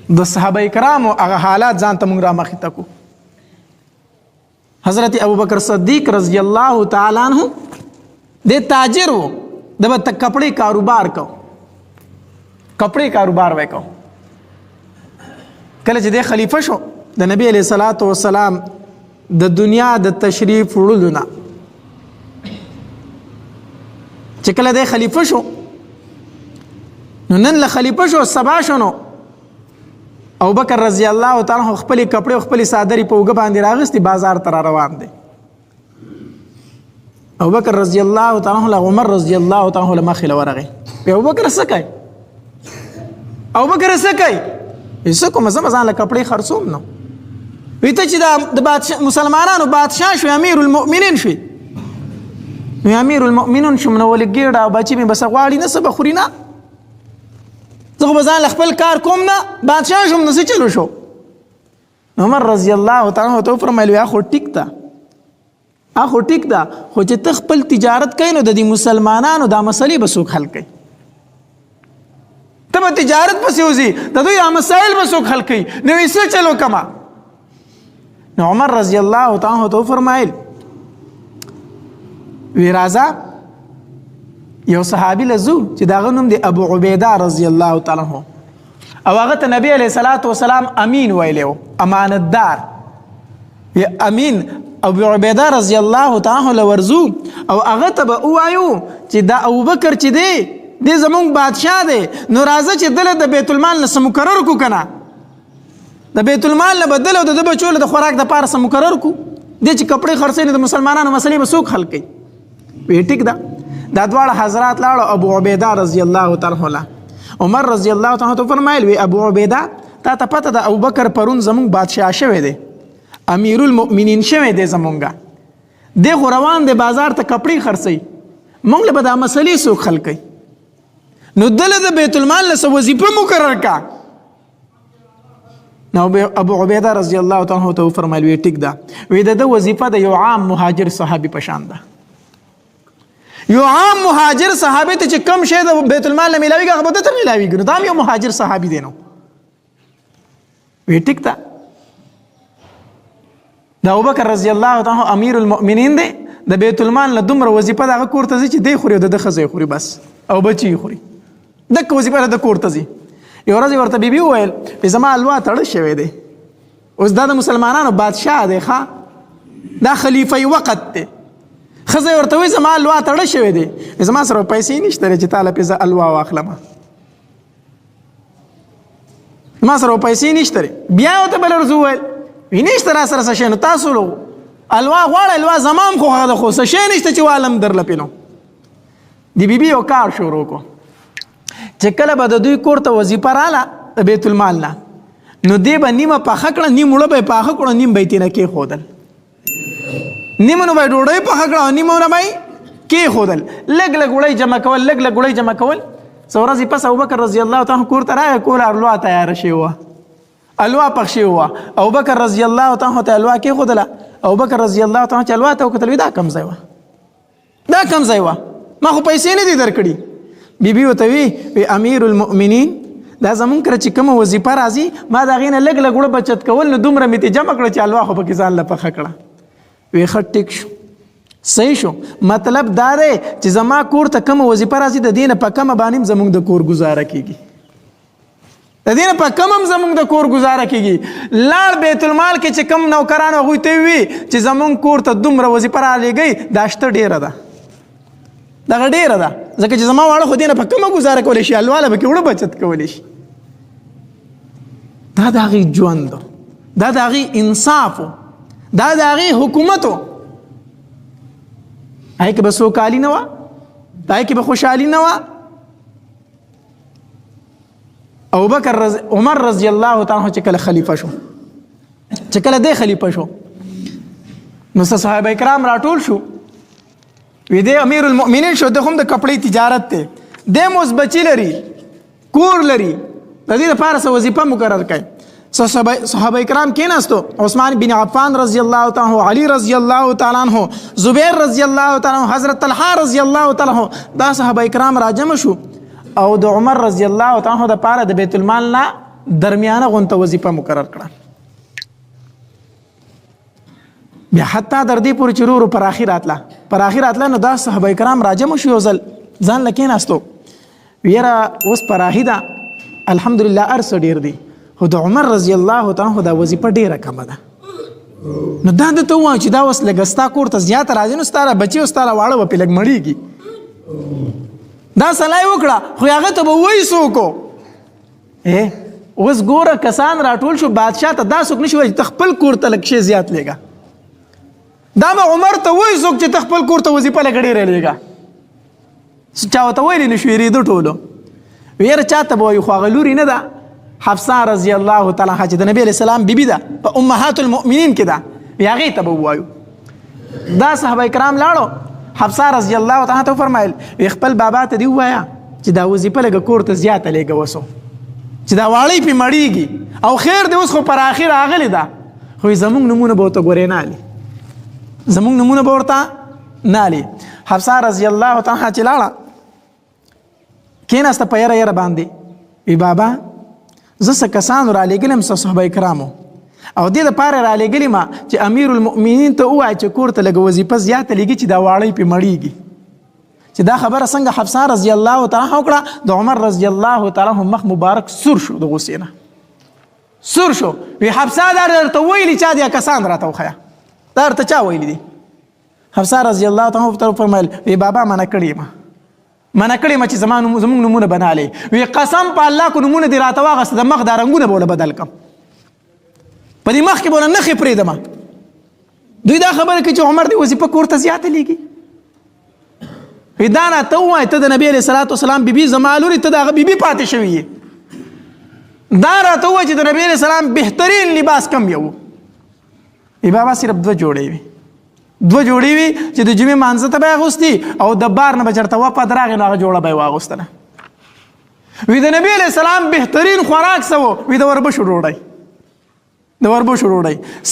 د صحابه کرامو هغه حالات ځان ته موږ را مخې ته کړو. حضرت ابوبکر صدیق رضی الله تعالی عنہ د تاجر و، د به کپڑے کاروبار کو، کپڑے کاروبار وکاو. کله چې د خلیفہ شو د نبی علیہ الصلوۃ والسلام د دنیا د تشریف وړلو نه، چې کله د خلیفہ شو نو نن له خلیفہ شو سبا شو نو ابوبکر رضی الله تعالی عنہ خپل کپڑے خپل صادری په وګ باندې راغستی بازار ته روان دی. ابوبکر رضی الله تعالی عنہ عمر رضی الله تعالی عنہ مخې ورغی. په ابوبکر څه کوي؟ ابوبکر څه کوي؟ ایسه کوم ځان له کپڑے خرڅوم نو ویته چې د بادشاہ مسلمانانو بادشاہ شو، امیر المؤمنین شو. نو امیر المؤمنین شو نو ولګیړه او بچی می بس غواړي نه سبا خوري نه، زه به ځان خپل کار کوم نه، بادشاہ شوم نو څه چلو شو. عمر رضی الله تعالی عنہ ته فرمایلی اخو ټیک ده، اخو ټیک ده، خو چې ته خپل تجارت کوي نو د دې مسلمانانو دا مسلې به څوک حل کوي؟ ته به تجارت پسې وځي، د دوی مسایل به څوک حل کوي؟ نو څه چلو کما؟ نو عمر رضی الله تعالی عنہ ته فرمایل وی راځه یو صحابي لزو چې داغه نوم دی ابو عبیده رضی الله تعالی عنہ، او هغه ته نبی علیہ الصلوۃ والسلام امین ویلو، امانتدار. یا امین ابو عبیده رضی الله تعالی عنہ ورزو او هغه ته به وایو چې دا ابوبکر چې دی د زمونږ بادشاہ دی، نو راځه چې دله د بیت المال نه مقرر کو کنه، د بیت المال نه بدل او د بچو د خوراک د پاره مقرر کو، د چې کپڑے خرڅې نه د مسلمانانو مسلې به څوک حل کوي؟ وی ټیک ده. دا دواړه حضرات لاړو ابو عبیده رضی الله تعالی عنہ. عمر رضی الله تعالی عنہ فرمایل وی ابو عبیده تا ته پته ده ابوبکر پرون زمونږ بادشاہ شوی دی، امیر المؤمنین شوی دی زمونږه، دی خو روان دی بازار ته کپڑے خرڅوي، مونږ له به دا مسلې څوک حل کوي؟ نو دله د بیت المال له وظیفه مقرر کا. نو ابو عبیده رضی الله تعالی عنہ ته فرمایل وی ټیک ده، وی د وظیفه د یو عام مهاجر صحابي پشان ده. یو عام مهاجر صحابي ته چې کم شی د بیت المال نه ملاویږي هغه به ته ملاویږي، نو دا یو مهاجر صحابي دی. نو وی ټیک ده، د ابوبکر رضی الله تعالی عنہ امیر المؤمنین دی، د بیت المال نه دومره وظیفه دغه کور ته ځي چې دی خوري او د ښځې خوري بس او بچي خوري، دغه وظیفه د کور ته ځي. یو ورځ ورته بیبي وویل چې زما الوا تړل شوی دی، اوس دا د مسلمانانو بادشاہ دی، ښه دا خلیفه وقت دی. ښځه ورته وایي زما الوا تړل شوی دی، زما سره پیسې نشته چې تاله پې زه الوا واخلم، ما سره پیسې نشته. بیا ورته بله ورځ وویل وی نشته را سره څه شی، نو تاسو الوا غواړئ، الوا زما هم خو هغه ده، خو څه شی نشته چې والم درله پې. نو د بیبي یو کار شروع کړو چې کله به د دوی کور ته وظیفه راله د بیت المال نه، نو دی به نیمه پخه کړه، نیم اوړه به یې پاخه کړو، نیم به یې تېنه کېښودل، نیمه نو به یې ډوډۍ پخه کړه او نیمه نه به یې کېښودل، لږ لږ وړی جمع کول، لږ لږ وړی جمع کول. څه ورځې پس ابوبکر رضی الله تعالی کور ته راغی، کور الوا تیاره شوې وه، الوا پخ شوې وه. ابوبکر رضی الله تعالی ته الوا کېښودله، ابوبکر رضی الله تعالی چې الوا ته وکتل، دا کم ځای وه، دا کم ځای وه، ما خو پیسې نه دي درکړي. بیبي ورته وی امیر المؤمنین دا زمونږ کره چې کومه وظیفه راځي ما د هغې نه لږ لږ وړه بچت کول، نو دومره مې ترې جمع کړه چې الوا خو پکې ځان له پخه کړه. وی ښه ټیک شو، صحیح شو. مطلب دا دی چې زما کور ته کومه وظیفه راځي د دې نه په کمه باندې هم زمونږ د کور ګزاره کېږي، د دې نه په کم هم زمونږ د کور ګزاره کېږي. لاړ بیت المال کې چې کم نوکران هغوی ته وي چې زمونږ کور ته دومره وظیفه رالیږئ، دا شته ډېره ده، دغه ډېره ده، ځکه چې زما واړه خو دې نه په کمه ګزاره کولی شي، الواله به کې وړه بچت کولی شي. دا د هغې ژوند و، دا د هغې انصاف و، دا د هغې حکومت و. هغې کې به سوکالي نه وه، هغې کې به خوشحالي نه وه. ابوبکر عمر رضی الله تعالی عنہ چې کله خلیفه شو، چې کله دی خلیفه شو، نو صحابه کرام راټول شو، وی دی امیر المؤمنین شو، د هم د کپړې تجارت دی، دی اوس بچي لري، کور لري، د دې لپاره څه وظیفه مقرر کړئ. صحابه کرام کېناستو، عثمان بن عفان رضی الله تعالی عنہ، علی رضی الله تعالی عنہ، زبیر رضی الله تعالی عنہ، حضرت طلحه رضی الله تعالی عنہ، دا صحابه کرام راجمع شو او د عمر رضی الله تعالی عنہ د پاره د بیت المال نه درمیانه غونته وظیفه مقرر کړه. بیا حتی در دې پورې چې ورو پر آخر راتله نو دا صحابه کرام راجمع شو، یو ځل ځان له کېناستو، ویره اوس پراخي ده الحمدلله هر څه ډېر دي، خو د عمر رضی الله تعالی دا وظیفه ډېره کمه ده. نو دا درته ووایه چې دا اوس لږه ستا کور ته زیاته راځي، نو ستا بچي او ستا واړه به پرې لږ مړېږي. دا سلای وکړه، خو هغه ته به وایي څوک اوس ګوره کسان راټول شو، بادشاه ته دا څوک نشي وایي چې ته خپل کور ته لږ شی زیات لېږه. دا به عمر ته وایي څوک چې ته خپل کور ته وظیفه لږ ډېره لېږه. چا ورته ویلي نه شو، یېرېده ټولو. ویره چاته به وایي، خو هغه لورې نه ده، حفصه رضی الله تعالی عنها چې د نبی علیه السلام بیبي ده، په امهات المؤمنین کې ده، هغې ته به ووایو. دا صحابه کرام لاړو، حفصه رضی الله تعالی عنها ته وفرمایل خپل بابا ته دې ووایه چې دا وظیفه لږه کور ته زیاته لېږه وسو، چې دا واړی پې مړېږي، او خیر دی اوس خو پر آخر راغلې ده، خو زمونږ نومونه به ورته ګورې نه علي، زمونږ نومونه به ورته نه علي. حفصه رضی الله تعالی عنها چې لاړه کېناسته په یره باندې، وی بابا زه څه کسانو رالیږلي یم صحابه کرامو، او دې دپاره رالیږلي ما چې امیر المؤمنین ته ووایه چې کور ته لږه وظیفه زیاته لېږي چې دا واړی پې مړېږي. چې دا خبره څنګه حفصه رضی الله تعالی عنها وکړه، د عمر رضی الله تعالی عنه مخ مبارک سور شو، د غصې نه سور شو. وی حفصه دا درته ویلي چا دي کسان راته وښیه، دا درته چا ویلي دي؟ حفصه رضی الله تعالی عنها ورته وفرمیل وی بابا منع کړې یم چې زمونږ نومونه به نه علي. وی قسم په الله کو نومونه دې راته واغسته د مخ دا رنګونه به وله بدل کړم، په دې مخ کې به وله نښې پرېږدم. دوی دا خبره کوي چې عمر دې وظیفه کور ته زیاته لېږي. وی دا راته ووایه ته د نبي علیه صلات وسلام بیبي زما لورې، ته د هغه بیبي پاتې شوي یې. دا راته ووایه چې د نبي علیه السلام بهترین لباس کم یو؟ وی بابا صرف دوه جوړې وي چې د جمعې مانځه ته به یې اغوستي، او د بار نه به چېرته وپد راغې نو هغه جوړه به یې واغوستله. وی د نبي علیه السلام بهترین خوراک څه و؟ وی د وربشو ډوډۍ.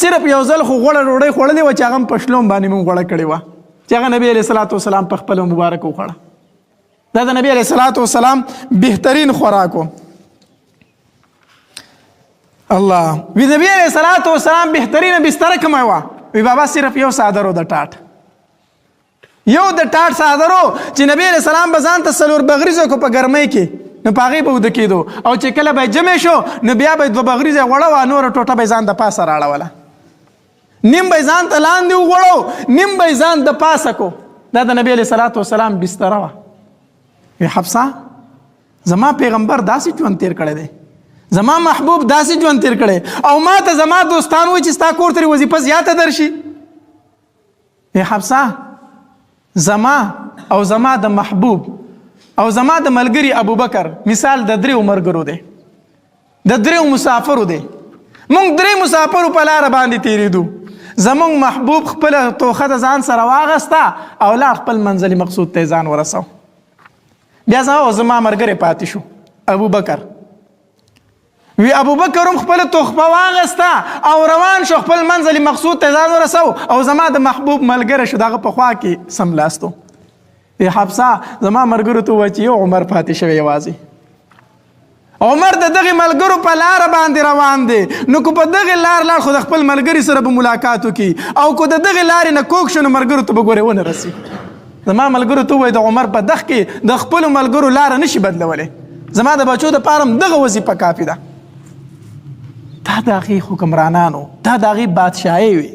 صرف یو ځل خو غوړه ډوډۍ خوړلې وه چې هغه هم په شلوم باندې مونږ غوړه کړې وه، چې هغه نبي علیه صلات وسلام په خپله مبارک وخوړه. دا د نبي علیه صلات وسلام بهترین خوراک و. الله وی نبی علیه صلات وسلام بهترینه بستره کومه وه؟ وی بابا صرف یو څادر و د ټاټ، یو د ټاټ څادر و چې نبی علیه السلام به ځان ته څلور بغریزه کو په ګرمۍ کې، نو په هغې به وده کېدو، او چې کله به یې جمع شو نو بیا به یې دوه بغریزه غوړه وه، نوره ټوټه به یې ځان د پاسه راړوله، نیم به یې ځان ته لاندې وغوړو، نیم به یې ځان د پاسه کو. دا د نبی علیه صلات وسلام بستره وه. وی حفصه زما پیغمبر داسې ژوند تېر کړی دی، زما محبوب داسې ژوند تېر کړی، او ما ته زما دوستان وایي چې ستا کور ته وظیفه زیاته درشي. ای حفصه زما او زما د محبوب او زما د ملګري ابوبکر مثال د دریو ملګرو دی، د دریو مسافرو دی. مونږ درې مسافرو په لاره باندې تېرېدو، زمونږ محبوب خپله توخه د ځان سره واغسته او لاړ خپل منزل مقصود ته ځان ورسو. بیا زما ملګری پاتې شو ابوبکر. وی ابوبکر هم خپل تخفه واغسته او روان شو، خپل منزل مقصود ته ځان ورسو، او زما د محبوب ملګری شو، دغه په خوا کې سملاستو. وی حفصه زما ملګرو ته ووایه چې یو عمر پاتې شوی یوازې. عمر د دغې ملګرو په لاره باندې روان دی، نو که په دغې لار لاړ خو د خپل ملګري سره به ملاقات وکړي، او که د دغې لارې نه کوږ شو نو ملګرو ته به ګورې ونه رسي. زما ملګرو ته ووایه د عمر په دغ کې د خپلو ملګرو لاره نشي بدلولی، زما د بچو دپاره هم دغه وظیفه کافي ده. دا د هغې حکمرانانو، دا د هغې بادشاهۍ وي.